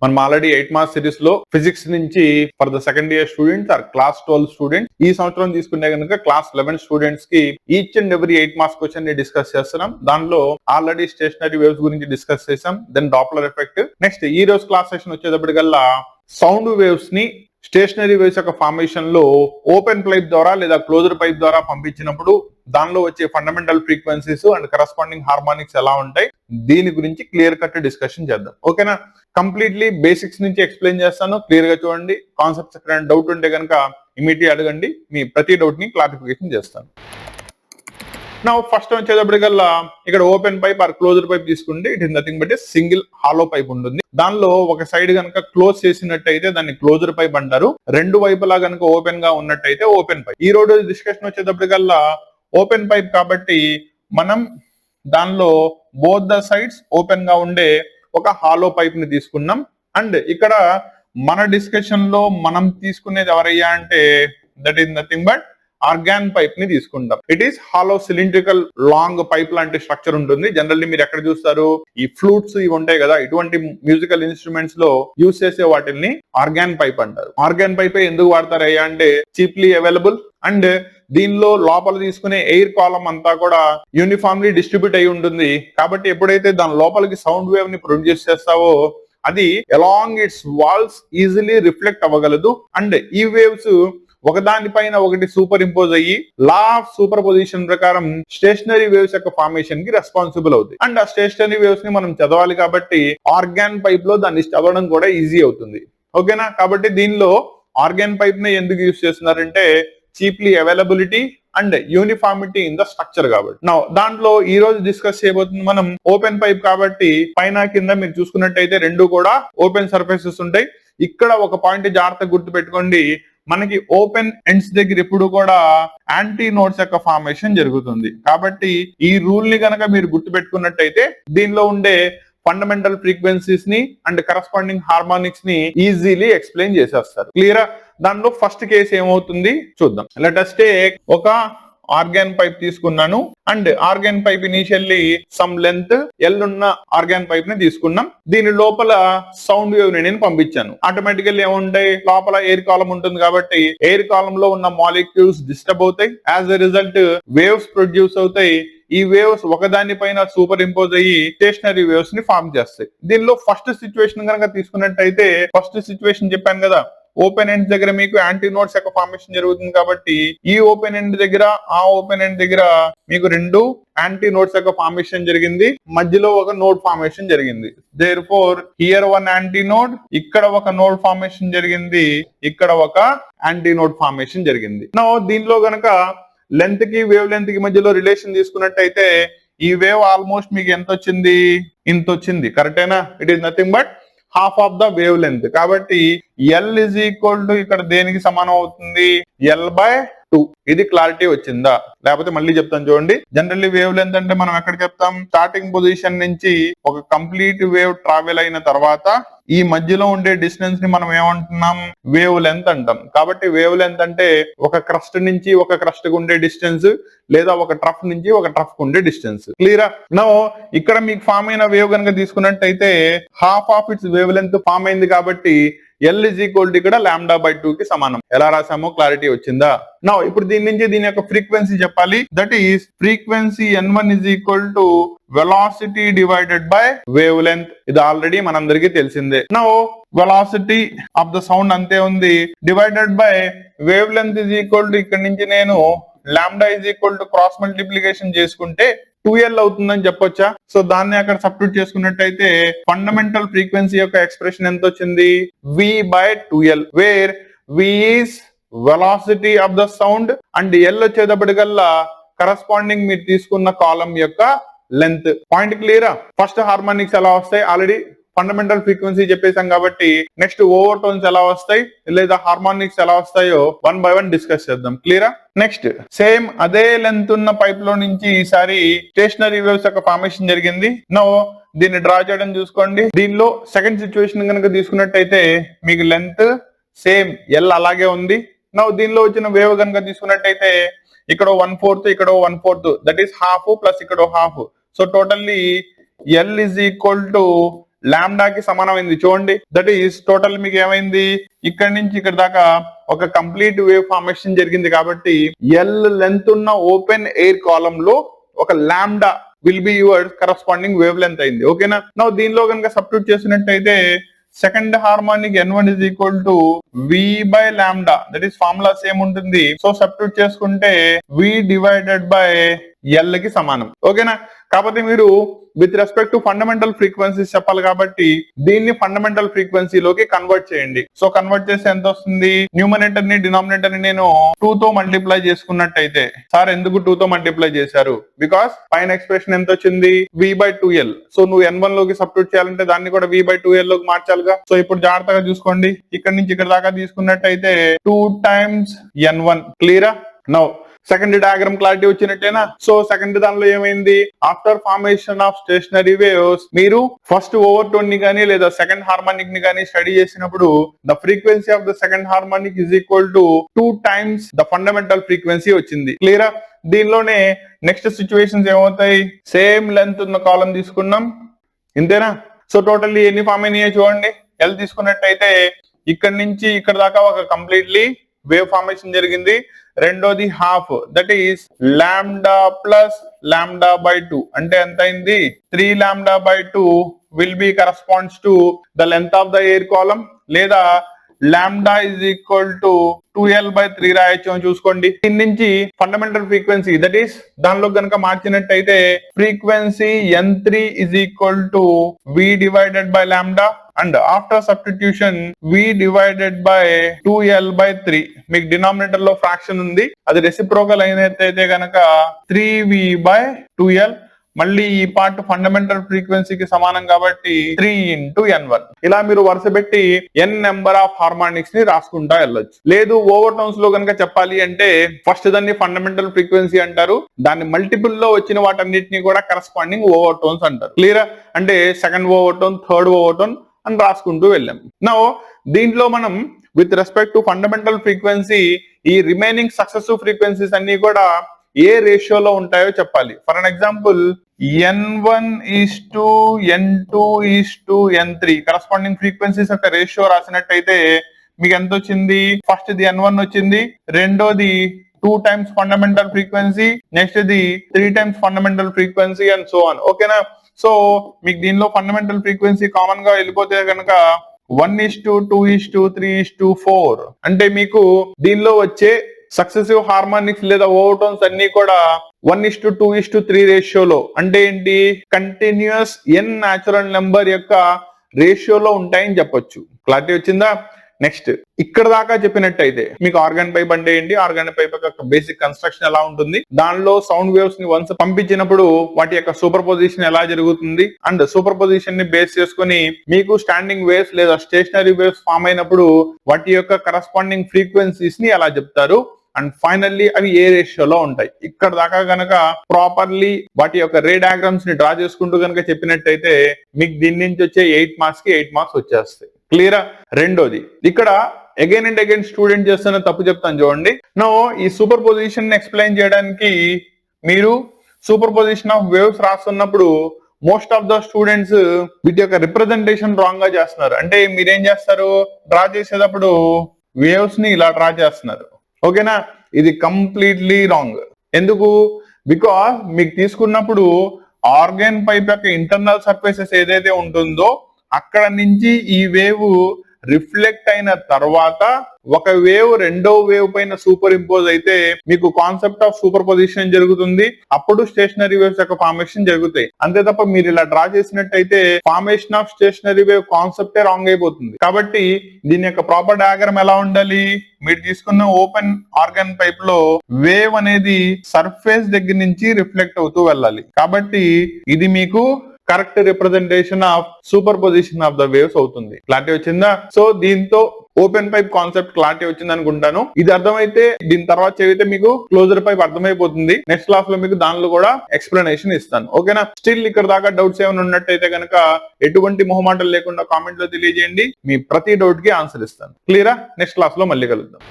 మనం already 8 marks series లో physics నుంచి for the second year students are class 12 students, ఈ సంవత్సరం తీసుకుంటే కనుక క్లాస్ 11 స్టూడెంట్స్ కి each and every 8 marks question ని డిస్కస్ చేస్తున్నాం. దానిలో ఆల్రెడీ స్టేషనరీ వేవ్స్ గురించి డిస్కస్ చేసాం, దెన్ డాప్లర్ ఎఫెక్ట్. నెక్స్ట్ ఈ రోజు క్లాస్ సెషన్ వచ్చేటప్పటికల్లా సౌండ్ వేవ్స్ ని స్టేషనరీ వేవ్స్ యొక్క ఫార్మేషన్ లో ఓపెన్ పైప్ ద్వారా లేదా క్లోజ్డ్ పైప్ ద్వారా పంపించినప్పుడు దానిలో వచ్చే fundamental frequencies and corresponding harmonics ఎలా ఉంటాయి, దీని గురించి క్లియర్ కట్ డిస్కషన్ చేద్దాం. ఓకేనా? కంప్లీట్లీ బేసిక్స్ నుంచి ఎక్స్ప్లెయిన్ చేస్తాను, క్లియర్ గా చూడండి. కాన్సెప్ట్స్ ఎక్కడైనా డౌట్ ఉంటే కనుక ఇమీడియట్ అడగండి, మీ ప్రతి డౌట్ ని క్లారిఫికేషన్ చేస్తాను. నా ఫస్ట్ వచ్చేటప్పటికల్లా ఇక్కడ open pipe or closed pipe తీసుకుంటే it is nothing but single hollow pipe ఉంటుంది. దానిలో ఒక సైడ్ కనుక క్లోజ్ చేసినట్టయితే దాన్ని క్లోజ్డ్ పైప్ అంటారు, రెండు వైపులా కనుక ఓపెన్ గా ఉన్నట్టయితే ఓపెన్ పైప్. ఈ రోజు డిస్కషన్ వచ్చేటప్పటికల్లా ఓపెన్ పైప్ కాబట్టి మనం దానిలో బోత్ ద సైడ్స్ ఓపెన్ గా ఉండే ఒక హాలో పైప్ ని తీసుకున్నాం. అండ్ ఇక్కడ మన డిస్కషన్ లో మనం తీసుకునేది ఎవరయ్యా అంటే that is nothing but organ pipe ని తీసుకుంటాం. It is hollow cylindrical long pipe లాంటి స్ట్రక్చర్ ఉంటుంది. జనరల్లీ మీరు ఎక్కడ చూస్తారు, ఈ ఫ్లూట్స్ ఇవి ఉంటాయి కదా, ఇటువంటి మ్యూజికల్ ఇన్స్ట్రుమెంట్స్ లో యూజ్ చేసే వాటిని ఆర్గాన్ పైప్ అంటారు. ఆర్గాన్ పైప్ ఎందుకు వాడతారయ్యా అంటే చీప్లీ అవైలబుల్ అండ్ దీనిలో లోపల తీసుకునే ఎయిర్ కాలం అంతా కూడా యూనిఫామ్లీ డిస్ట్రిబ్యూట్ అయి ఉంటుంది. కాబట్టి ఎప్పుడైతే దాని లోపలికి సౌండ్ వేవ్ ని ప్రొడ్యూస్ చేస్తావో అది along its walls easily reflect అవ్వగలదు. అండ్ ఈ వేవ్స్ ఒకదానిపైన ఒకటి సూపర్ ఇంపోజ్ అయ్యి లా ఆఫ్ సూపర్ పొజిషన్ ప్రకారం స్టేషనరీ వేవ్స్ యొక్క ఫార్మేషన్ కి రెస్పాన్సిబుల్ అవుతుంది. అండ్ ఆ స్టేషనరీ వేవ్స్ ని మనం చదవాలి కాబట్టి ఆర్గాన్ పైప్ లో దాన్ని చదవడం కూడా ఈజీ అవుతుంది. ఓకేనా? కాబట్టి దీనిలో ఆర్గాన్ పైప్ ని ఎందుకు యూజ్ చేస్తున్నారంటే cheaply availability and uniformity in the structure కాబట్టి. నా దాంట్లో ఈ రోజు డిస్కస్ చేయబోతుంది మనం ఓపెన్ పైప్ కాబట్టి పైన కింద మీరు చూసుకున్నట్టయితే రెండు కూడా ఓపెన్ సర్ఫేసెస్ ఉంటాయి. ఇక్కడ ఒక పాయింట్ జాగ్రత్తగా గుర్తు పెట్టుకోండి, మనకి ఓపెన్ ఎండ్స్ దగ్గర ఎప్పుడు కూడా యాంటీ నోడ్స్ యొక్క ఫార్మేషన్ జరుగుతుంది. కాబట్టి ఈ రూల్ ని కనుక మీరు గుర్తు పెట్టుకున్నట్టయితే దీనిలో ఉండే ఫండమెంటల్ ఫ్రీక్వెన్సీస్ ని అండ్ కరస్పాండింగ్ హార్మోనిక్స్ ని ఈజీలీ ఎక్స్ప్లెయిన్ చేసేస్తారు. క్లియరా? దానిలో ఫస్ట్ కేసు ఏమవుతుంది చూద్దాం. లెట్ us టేక్ ఒక ఆర్గాన్ పైప్ తీసుకున్నాను and organ pipe initially some length L ఉన్న ఆర్గాన్ పైప్ ని తీసుకున్నాం. దీని లోపల సౌండ్ వేవ్ ని నేను పంపించాను. ఆటోమేటికల్లీ ఏముంటాయి, లోపల ఎయిర్ కాలం ఉంటుంది కాబట్టి ఎయిర్ కాలం లో ఉన్న మాలిక్యూల్స్ డిస్టర్బ్ అవుతాయి. As a result waves produce అవుతాయి. ఈ వేవ్స్ ఒకదాని పైన సూపర్ ఇంపోజ్ అయ్యి స్టేషనరీ వేవ్స్ ని ఫార్మ్ చేస్తాయి. దీనిలో ఫస్ట్ సిచ్యువేషన్ కనుక తీసుకున్నట్టయితే ఫస్ట్ సిచ్యువేషన్ చెప్పాను కదా, ఓపెన్ ఎండ్ దగ్గర మీకు యాంటీ నోడ్స్ యొక్క ఫార్మేషన్ జరుగుతుంది కాబట్టి ఈ ఓపెన్ ఎండ్ దగ్గర ఆ ఓపెన్ ఎండ్ దగ్గర మీకు రెండు యాంటీ నోడ్స్ యొక్క ఫార్మేషన్ జరిగింది, మధ్యలో ఒక నోడ్ ఫార్మేషన్ జరిగింది. There four here one antinode, ఇక్కడ ఒక నోడ్ ఫార్మేషన్ జరిగింది, ఇక్కడ ఒక యాంటీ నోడ్ ఫార్మేషన్ జరిగింది. నో దీనిలో గనక లెంత్ కి వేవ్ లెంత్ కి మధ్యలో రిలేషన్ తీసుకున్నట్టయితే ఈ వేవ్ ఆల్మోస్ట్ మీకు ఎంత వచ్చింది, ఇంత వచ్చింది. కరెక్టేనా? It is nothing but half of the wave length. కాబట్టి ఎల్ ఇజ్ ఈక్వల్ టు ఇక్కడ దేనికి సమానం అవుతుంది, L/2. ఇది క్లారిటీ వచ్చిందా? లేకపోతే మళ్ళీ చెప్తాను చూడండి. జనరల్లీ వేవ్ లెంత్ అంటే మనం ఎక్కడ చెప్తాం, స్టార్టింగ్ పొజిషన్ నుంచి ఒక కంప్లీట్ వేవ్ ట్రావెల్ అయిన తర్వాత ఈ మధ్యలో ఉండే డిస్టెన్స్ ని మనం ఏమంటున్నాం, వేవ్ లెంత్ అంటాం. కాబట్టి వేవ్ లెంత్ అంటే ఒక క్రస్ట్ నుంచి ఒక క్రస్ట్ కు ఉండే డిస్టెన్స్ లేదా ఒక ట్రఫ్ నుంచి ఒక ట్రఫ్ కు ఉండే డిస్టెన్స్. క్లియరా? నో ఇక్కడ మీకు ఫామ్ అయిన వేవ్ కనుక తీసుకున్నట్టయితే half of its wavelength form అయింది కాబట్టి L is equal to ఇక్కడ λ/2 కి సమానం. ఎలా రాసామో క్లారిటీ వచ్చిందా? నా ఇప్పుడు దీని నుంచి దీని యొక్క ఫ్రీక్వెన్సీ చెప్పాలి. That is frequency N1 is equal to velocity divided by wave length. ఇది ఆల్రెడీ మనందరికీ తెలిసిందే. నా వెలాసిటీ ఆఫ్ ద సౌండ్ అంతే ఉంది, divided by wave length is equal to ఇక్కడ నుంచి నేను lambda is equal to cross multiplication చేసుకుంటే 2L అవుతుందని చెప్పొచ్చా? సో దాన్ని అక్కడ సబ్స్టిట్యూట్ చేసుకున్నట్టయితే ఫండమెంటల్ ఫ్రీక్వెన్సీ యొక్క ఎక్స్ప్రెషన్ ఎంత వచ్చింది, V/2L, where V is velocity of the sound and L వచ్చేటప్పటికల్లా కరస్పాండింగ్ మీరు తీసుకున్న కాలం యొక్క లెంత్. పాయింట్ క్లియరా? ఫస్ట్ హార్మోనిక్స్ ఎలా వస్తాయి, ఆల్రెడీ ఫండమెంటల్ ఫ్రీక్వెన్సీ చెప్పేసాం కాబట్టి నెక్స్ట్ ఓవర్ టోన్స్ ఎలా వస్తాయి లేదా హార్మోనిక్స్ ఎలా వస్తాయో 1 by 1 డిస్కస్ చేద్దాం. క్లియరా? నెక్స్ట్ సేమ్ అదే లెంత్ ఉన్న పైప్ లో నుంచి ఈసారి స్టేషనరీ వేవ్స్ యొక్క ఫార్మేషన్ జరిగింది. నో దీన్ని డ్రా చేయడం చూసుకోండి. దీనిలో సెకండ్ సిచ్యువేషన్ కనుక తీసుకున్నట్టయితే మీకు లెంత్ సేమ్ L అలాగే ఉంది. నో దీనిలో వచ్చిన వేవ్ కనుక తీసుకున్నట్టయితే ఇక్కడ 1/4 ఇక్కడ 1/4 దట్ ఈస్ హాఫ్ ప్లస్ ఇక్కడ half. So totally L is equal to లాంబ్డాకి సమానమైంది చూడండి. దట్ ఈస్ టోటల్ మీకు ఏమైంది, ఇక్కడ నుంచి ఇక్కడ దాకా ఒక కంప్లీట్ వేవ్ ఫార్మేషన్ జరిగింది. కాబట్టి ఎల్ లెంత్ ఉన్న ఓపెన్ ఎయిర్ కాలమ్ లో ఒక lambda will be your corresponding wave length అయింది. ఓకేనా. నా దీనిలో కనుక సబ్స్టిట్యూట్ చేసినట్టయితే second harmonic N1 is equal to V by lambda, that is formula same ఉంటుంది. సో సబ్స్టిట్యూట్ చేసుకుంటే V divided by L కి సమానం. ఓకేనా. కాకపోతే మీరు with respect to fundamental frequencies చెప్పాలి కాబట్టి దీన్ని ఫండమెంటల్ ఫ్రీక్వెన్సీలోకి కన్వర్ట్ చేయండి. సో కన్వర్ట్ చేస్తే ఎంత వస్తుంది, న్యూమరేటర్ ని డినామినేటర్ ని నేను 2 తో మల్టిప్లై చేసుకున్నట్టయితే, సార్ ఎందుకు 2 తో మల్టిప్లై చేశారు, బికాస్ పైన ఎక్స్ప్రెషన్ ఎంత వచ్చింది V/2L. సో నువ్వు N1 లోకి సబ్స్టిట్యూట్ చేయాలంటే దాన్ని కూడా V/2L లోకి మార్చాలిగా. సో ఇప్పుడు జాగ్రత్తగా చూసుకోండి, ఇక్కడ నుంచి ఇక్కడ దాకా తీసుకున్నట్టయితే 2 times N1. క్లియరా. నౌ సెకండ్ డయాగ్రామ్ క్లారిటీ వచ్చినట్టేనా. సో సెకండ్ దానిలో ఏమైంది, after formation of stationary waves మీరు ఫస్ట్ ఓవర్టోన్ ని కానీ లేదా సెకండ్ హార్మోనిక్ ని కానీ స్టడీ చేసినప్పుడు the frequency of the second harmonic is equal to 2 times the fundamental frequency వచ్చింది. క్లియరా. దీనిలోనే నెక్స్ట్ సిచ్యువేషన్స్ ఏమవుతాయి, సేమ్ లెంత్ ఉన్న కాలం తీసుకున్నాం, ఇంతేనా. సో టోటల్లీ ఎన్ని ఫామ్ అయినాయో చూడండి. ఎల్ తీసుకున్నట్టయితే ఇక్కడ నుంచి ఇక్కడ దాకా ఒక కంప్లీట్లీ వేవ్ ఫార్మేషన్ జరిగింది. రెండోది half, that is lambda plus lambda by 2 అంటే ఎంత అయింది, 3 lambda by 2 will be corresponds to the length of the air column, లేదా lambda is equal to 2L/3 రాయొచ్చు చూసుకోండి. దీని నుంచి ఫండమెంటల్ ఫ్రీక్వెన్సీ దట్ ఈస్ దానిలో కనుక మార్చినట్టయితే frequency N3 is equal to V divided by lambda and after substitution V divided by 2L/3. మీకు denominator లో ఫ్రాక్షన్ ఉంది, అది రెసిప్రోకల్ అయినట్టయితే కనుక 3V/2L. మళ్ళీ ఈ పార్ట్ ఫండమెంటల్ ఫ్రీక్వెన్సీకి సమానం కాబట్టి 3 into N1. ఇలా మీరు వరుస పెట్టి N నెంబర్ ఆఫ్ హార్మోనిక్స్ ని రాసుకుంటా వెళ్ళొచ్చు. లేదు ఓవర్ టోన్స్ లో కనుక చెప్పాలి అంటే ఫస్ట్ దాన్ని ఫండమెంటల్ ఫ్రీక్వెన్సీ అంటారు, దాన్ని మల్టిపుల్ లో వచ్చిన వాటన్నిటిని కూడా కరస్పాండింగ్ ఓవర్ టోన్స్ అంటారు. క్లియర్. అంటే second over tone, third over tone అని రాసుకుంటూ వెళ్ళాం. నౌ దీంట్లో మనం with respect to fundamental frequency ఈ రిమైనింగ్ సక్సెసివ్ ఫ్రీక్వెన్సీస్ అన్ని కూడా ఏ రేషియోలో ఉంటాయో చెప్పాలి. For an example N1 is to N2 is to N3 corresponding frequencies యొక్క రేషియో రాసినట్టయితే మీకు ఎంత వచ్చింది, ఫస్ట్ ది N1 వచ్చింది, రెండోది 2 times ఫండమెంటల్ ఫ్రీక్వెన్సీ, నెక్స్ట్ ఇది 3 times fundamental frequency and so on. ఓకేనా. సో మీకు దీనిలో ఫండమెంటల్ ఫ్రీక్వెన్సీ కామన్ గా వెళ్ళిపోతే కనుక 1:2:3:4 అంటే మీకు దీనిలో వచ్చే సక్సెసివ్ హార్మోనిక్స్ లేదా ఓవర్టోన్స్ అన్ని కూడా 1:2:3 రేషియోలో, అంటే ఏంటి, కంటిన్యూస్ N న్యాచురల్ నెంబర్ యొక్క రేషియోలో ఉంటాయని చెప్పొచ్చు. క్లారిటీ వచ్చిందా. నెక్స్ట్ ఇక్కడ దాకా చెప్పినట్టయితే మీకు ఆర్గాన్ పైప్ అంటే ఏంటి, ఆర్గాన్ పైప్ యొక్క బేసిక్ కన్స్ట్రక్షన్ ఎలా ఉంటుంది, దానిలో సౌండ్ వేవ్స్ ని వన్స్ పంపించినప్పుడు వాటి యొక్క సూపర్ పొజిషన్ ఎలా జరుగుతుంది, అండ్ సూపర్ పొజిషన్ ని బేస్ చేసుకుని మీకు స్టాండింగ్ వేవ్స్ లేదా స్టేషనరీ వేవ్స్ ఫామ్ అయినప్పుడు వాటి యొక్క కరస్పాండింగ్ ఫ్రీక్వెన్సీస్ ని ఎలా చెప్తారు, అండ్ ఫైనల్లీ అవి ఏ రేషియోలో ఉంటాయి. ఇక్కడ దాకా గనక ప్రాపర్లీ వాటి యొక్క రే డయాగ్రామ్స్ ని డ్రా చేసుకుంటూ కనుక చెప్పినట్టయితే మీకు దీని నుంచి వచ్చే 8 మార్క్స్ కి 8 మార్క్స్ వచ్చేస్తాయి. క్లియరా. రెండోది ఇక్కడ అగైన్ అండ్ అగైన్ స్టూడెంట్ చేస్తున్న తప్పు చెప్తాను చూడండి. నో ఈ సూపర్ పొజిషన్ ఎక్స్ప్లెయిన్ చేయడానికి మీరు సూపర్ పొజిషన్ ఆఫ్ వేవ్స్ రాస్తున్నప్పుడు మోస్ట్ ఆఫ్ ద స్టూడెంట్స్ వీటి యొక్క రిప్రజెంటేషన్ రాంగ్ గా చేస్తున్నారు. అంటే మీరేం చేస్తారు, డ్రా చేసేటప్పుడు వేవ్స్ ని ఇలా డ్రా చేస్తున్నారు. ఓకేనా. ఇది కంప్లీట్లీ రాంగ్. ఎందుకు, బికాస్ మీకు తీసుకున్నప్పుడు ఆర్గాన్ పైప్ యొక్క ఇంటర్నల్ సర్ఫేసెస్ ఏదైతే ఉంటుందో అక్కడ నుంచి ఈ వేవ్ రిఫ్లెక్ట్ అయిన తర్వాత ఒక వేవ్ రెండో వేవ్ పైన సూపర్ ఇంపోజ్ అయితే మీకు కాన్సెప్ట్ ఆఫ్ సూపర్ పొజిషన్ జరుగుతుంది. అప్పుడు స్టేషనరీ వేవ్స్ యొక్క ఫార్మేషన్ జరుగుతాయి. అంతే తప్ప మీరు ఇలా డ్రా చేసినట్టయితే ఫార్మేషన్ ఆఫ్ స్టేషనరీ వేవ్ కాన్సెప్టే రాంగ్ అయిపోతుంది. కాబట్టి దీని యొక్క ప్రాపర్ డయాగ్రామ్ ఎలా ఉండాలి, మీరు తీసుకున్న ఓపెన్ ఆర్గాన్ పైప్ లో వేవ్ అనేది సర్ఫేస్ దగ్గర నుంచి రిఫ్లెక్ట్ అవుతూ వెళ్ళాలి. కాబట్టి ఇది మీకు correct representation of superposition of the waves అవుతుంది. క్లారిటీ వచ్చిందా. సో దీంతో ఓపెన్ పైప్ కాన్సెప్ట్ క్లారిటీ వచ్చింది అనుకుంటాను. ఇది అర్థమైతే దీని తర్వాత చదివితే మీకు క్లోజర్ పైప్ అర్థమైపోతుంది. నెక్స్ట్ క్లాస్ లో మీకు దానిలో కూడా ఎక్స్ప్లెనేషన్ ఇస్తాను. ఓకేనా. స్టిల్ ఇక్కడ దాకా డౌట్స్ ఏమైనా ఉన్నట్టయితే కనుక ఎటువంటి మొహమాటలు లేకుండా కామెంట్ లో తెలియజేయండి. మీ ప్రతి డౌట్ కి ఆన్సర్ ఇస్తాను. క్లియరా. నెక్స్ట్ క్లాస్ లో మళ్ళీ కలుద్దాం.